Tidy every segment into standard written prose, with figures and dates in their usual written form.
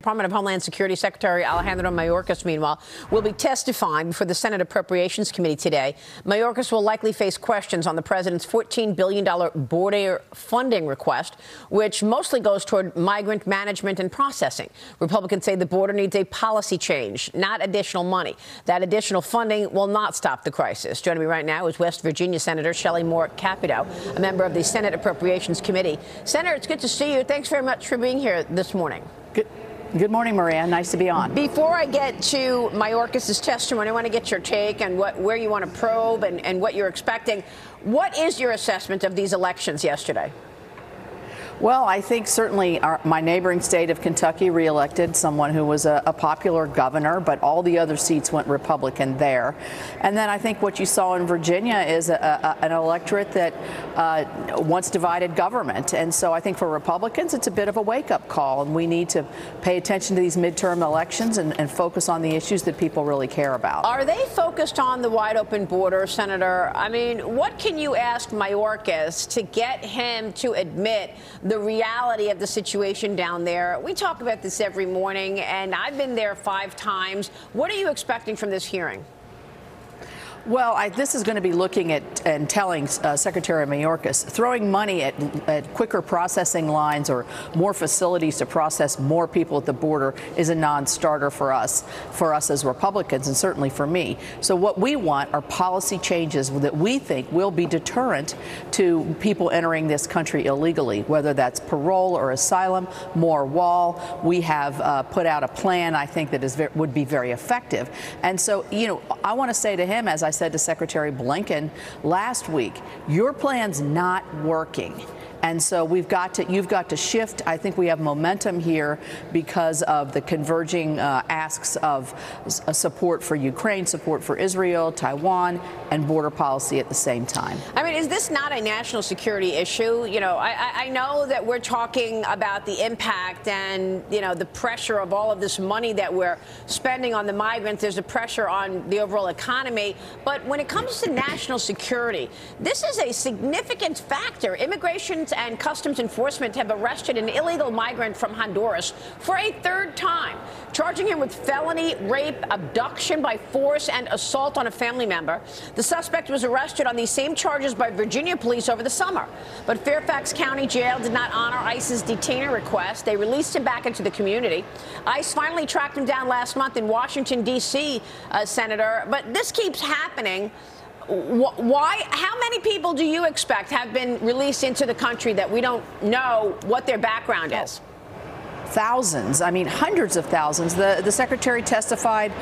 Department of Homeland Security Secretary Alejandro Mayorkas, meanwhile, will be testifying before the Senate Appropriations Committee today. Mayorkas will likely face questions on the president's $14 billion border funding request, which mostly goes toward migrant management and processing. Republicans say the border needs a policy change, not additional money. That additional funding will not stop the crisis. Joining me right now is West Virginia Senator Shelley Moore Capito, a member of the Senate Appropriations Committee. Senator, it's good to see you. Thanks very much for being here this morning. Good morning, Maria. Nice to be on. Before I get to Mayorkas' testimony, I want to get your take on where you want to probe and what you're expecting. What is your assessment of these elections yesterday? Well, I think certainly my neighboring state of Kentucky reelected someone who was a popular governor, but all the other seats went Republican there. And then I think what you saw in Virginia is an electorate that wants divided government. And so I think for Republicans, it's a bit of a wake-up call, and we need to pay attention to these midterm elections and focus on the issues that people really care about. Are they focused on the wide-open border, Senator? I mean, what can you ask Mayorkas to get him to admit the reality of the situation down there? We talk about this every morning, and I've been there 5 times. What are you expecting from this hearing? Well, this is going to be looking at and telling Secretary Mayorkas, throwing money at quicker processing lines or more facilities to process more people at the border is a non-starter for us as Republicans, and certainly for me. So what we want are policy changes that we think will be deterrent to people entering this country illegally, whether that's parole or asylum, more wall. We have put out a plan, I think, that would be very effective. And so, you know, I want to say to him, as I said to Secretary Blinken last week, your plan's not working. And so you've got to shift. I think we have momentum here because of the converging asks of support for Ukraine, support for Israel, Taiwan, and border policy at the same time. I mean, is this not a national security issue? You know, I know that we're talking about the impact and, you know, the pressure of all of this money that we're spending on the migrants. There's a pressure on the overall economy. But when it comes to national security, this is a significant factor. Immigration and Customs Enforcement have arrested an illegal migrant from Honduras for a 3rd time, charging him with felony rape, abduction by force, and assault on a family member. The suspect was arrested on these same charges by Virginia police over the summer. But Fairfax County Jail did not honor ICE's detainer request. They released him back into the community. ICE finally tracked him down last month in Washington, D.C., Senator. But this keeps happening. Why? How many people do you expect have been released into the country that we don't know what their background is? Thousands, I mean, hundreds of thousands. The secretary testified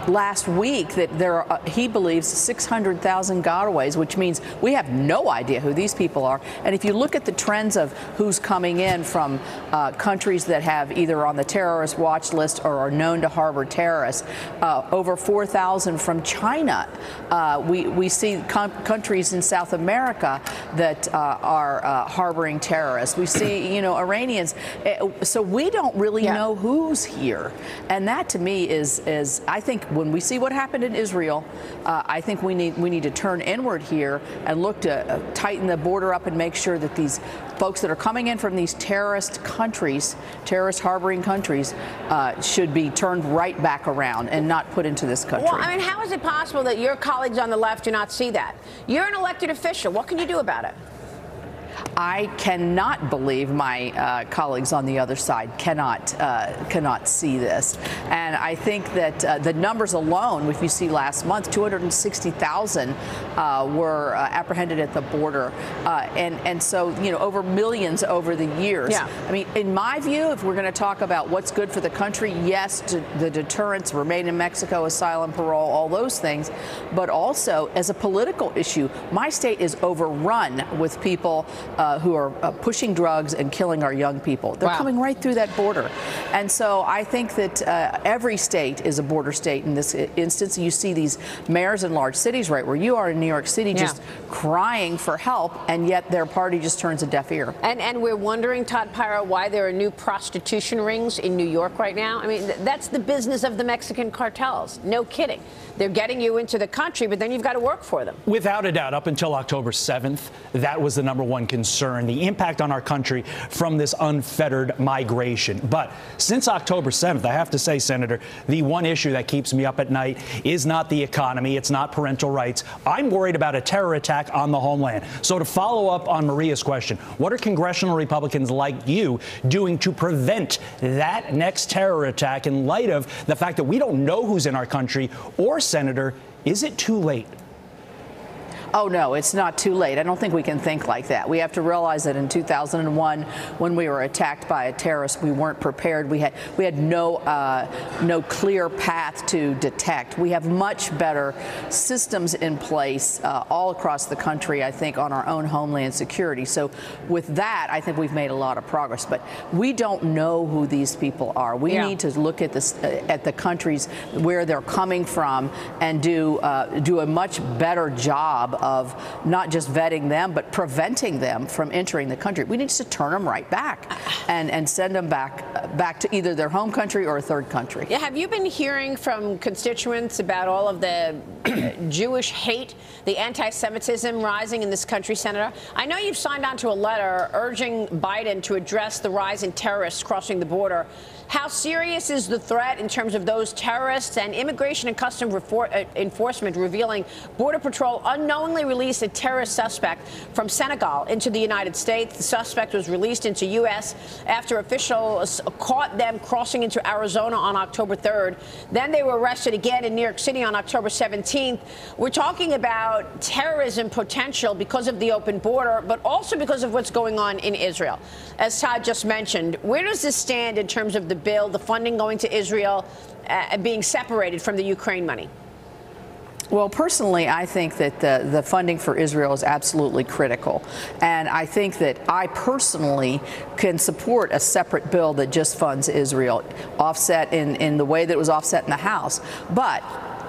last week that there are, he believes, 600,000 gotaways, which means we have no idea who these people are. And if you look at the trends of who's coming in from countries that have either on the terrorist watch list or are known to harbor terrorists, over 4,000 from China. We see countries in South America that are harboring terrorists. We see, you know, Iranians. So we don't really know who's here. And that, to me, is I think when we see what happened in Israel, I think we need to turn inward here and look to tighten the border up and make sure that these folks that are coming in from these terrorist countries, terrorist harboring countries, should be turned right back around and not put into this country. Well, I mean, how is it possible that your colleagues on the left do not see that? You're an elected official. What can you do about it? I cannot believe my colleagues on the other side cannot see this. And I think that the numbers alone, if you see last month, 260,000 were apprehended at the border. And so, you know, over millions over the years. Yeah. I mean, in my view, if we're going to talk about what's good for the country, yes, to the deterrence, remain in Mexico, asylum, parole, all those things. But also, as a political issue, my state is overrun with people who are pushing drugs and killing our young people. They're coming right through that border. And so I think that every state is a border state in this instance. You see these mayors in large cities, right where you are in New York City, just crying for help, and yet their party just turns a deaf ear. And we're wondering, Todd Pyro, why there are new prostitution rings in New York right now. I mean, that's the business of the Mexican cartels. No kidding. They're getting you into the country, but then you've got to work for them. Without a doubt, up until October 7th, that was the #1 concern, the impact on our country from this unfettered migration. But since October 7th, I have to say, Senator, the one issue that keeps me up at night is not the economy. It's not parental rights. I'm worried about a terror attack on the homeland. So to follow up on Maria's question, what are congressional Republicans like you doing to prevent that next terror attack in light of the fact that we don't know who's in our country? Or, Senator, is it too late? Oh, no, it's not too late. I don't think we can think like that. We have to realize that in 2001, when we were attacked by a terrorist, we weren't prepared. We had no clear path to detect. We have much better systems in place all across the country, I think, on our own homeland security. So with that, I think we've made a lot of progress. But we don't know who these people are. We need to look at this, at the countries where they're coming from and do a much better job of not just vetting them, but preventing them from entering the country. We need to turn them right back and send them back to either their home country or a third country. Yeah, have you been hearing from constituents about all of the Jewish hate, the anti-Semitism rising in this country, Senator? I know you've signed on to a letter urging Biden to address the rise in terrorists crossing the border. How serious is the threat in terms of those terrorists? And Immigration and Customs Enforcement revealing Border Patrol unknowingly released a terrorist suspect from Senegal into the United States. The suspect was released into U.S. after officials caught them crossing into Arizona on October 3rd. Then they were arrested again in New York City on October 17th. We're talking about terrorism potential because of the open border, but also because of what's going on in Israel. As Todd just mentioned, where does this stand in terms of the bill, the funding going to Israel, being separated from the Ukraine money? Well, personally, I think that the funding for Israel is absolutely critical. And I think that I personally can support a separate bill that just funds Israel, offset in the way that it was offset in the House. But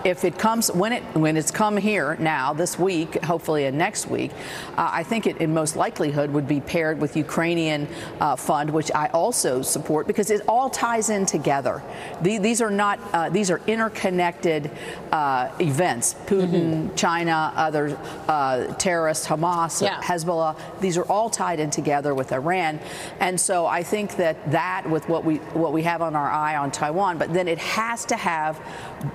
if it comes, when it's come here now this week, hopefully and next week, I think it in most likelihood would be paired with Ukrainian fund, which I also support because it all ties in together. These are not these are interconnected events. Putin, China, other terrorists, Hamas, Hezbollah. These are all tied in together with Iran, and so I think that with what we have on our eye on Taiwan, but then it has to have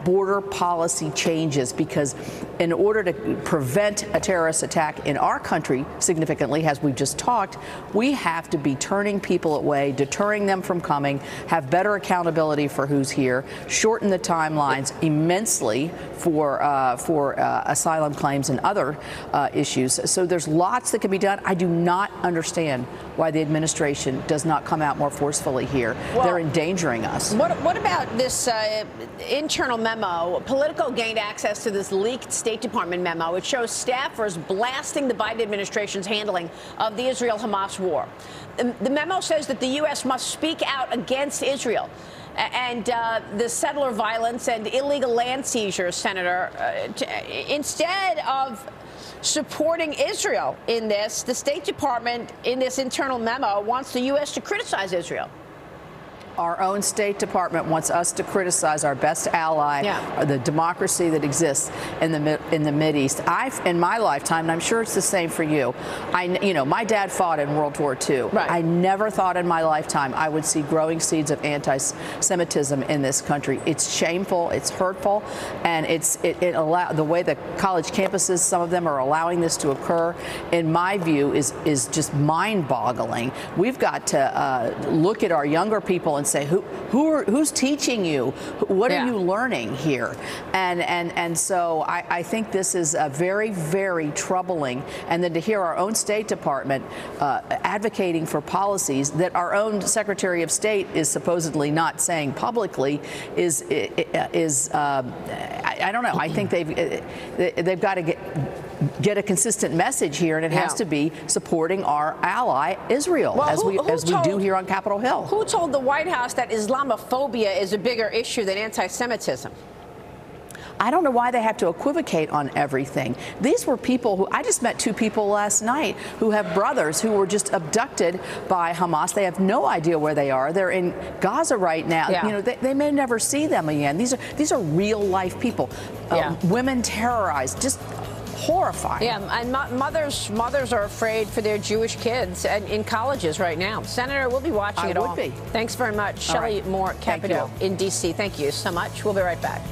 border policy changes, because in order to prevent a terrorist attack in our country significantly, as we've just talked, we have to be turning people away, deterring them from coming, have better accountability for who's here, shorten the timelines immensely for asylum claims and other issues. So there's lots that can be done. I do not understand why the administration does not come out more forcefully here. Well, they're endangering us. What about this internal memo? Politico gained access to this leaked State Department memo. It shows staffers blasting the Biden administration's handling of the Israel-Hamas war. The memo says that the U.S. must speak out against Israel and the settler violence and illegal land seizures, Senator. Instead of supporting Israel in this, the State Department in this internal memo wants the U.S. to criticize Israel. Our own State Department wants us to criticize our best ally, the democracy that exists in the Mideast. In my lifetime, and I'm sure it's the same for you, my dad fought in World War II. Right. I never thought in my lifetime I would see growing seeds of anti-Semitism in this country. It's shameful, it's hurtful, and the way the college campuses, some of them are allowing this to occur, in my view, is just mind-boggling. We've got to look at our younger people and say, who's teaching you? What are you learning here? And so I think this is very, very troubling. And then to hear our own State Department advocating for policies that our own Secretary of State is supposedly not saying publicly is I don't know. I think they've got to get a consistent message here, and it has to be supporting our ally Israel, as we do here on Capitol Hill. Who told the White House that Islamophobia is a bigger issue than anti-Semitism? I don't know why they have to equivocate on everything. These were people who, I just met two people last night who have brothers who were just abducted by Hamas. They have no idea where they are. They're in Gaza right now. You know, they may never see them again. These are real life people. Women terrorized, just horrifying. Yeah, and mothers are afraid for their Jewish kids in colleges right now. Senator, we'll be watching it all. I would be. Thanks very much. Shelley Moore Capito in D.C. Thank you so much. We'll be right back.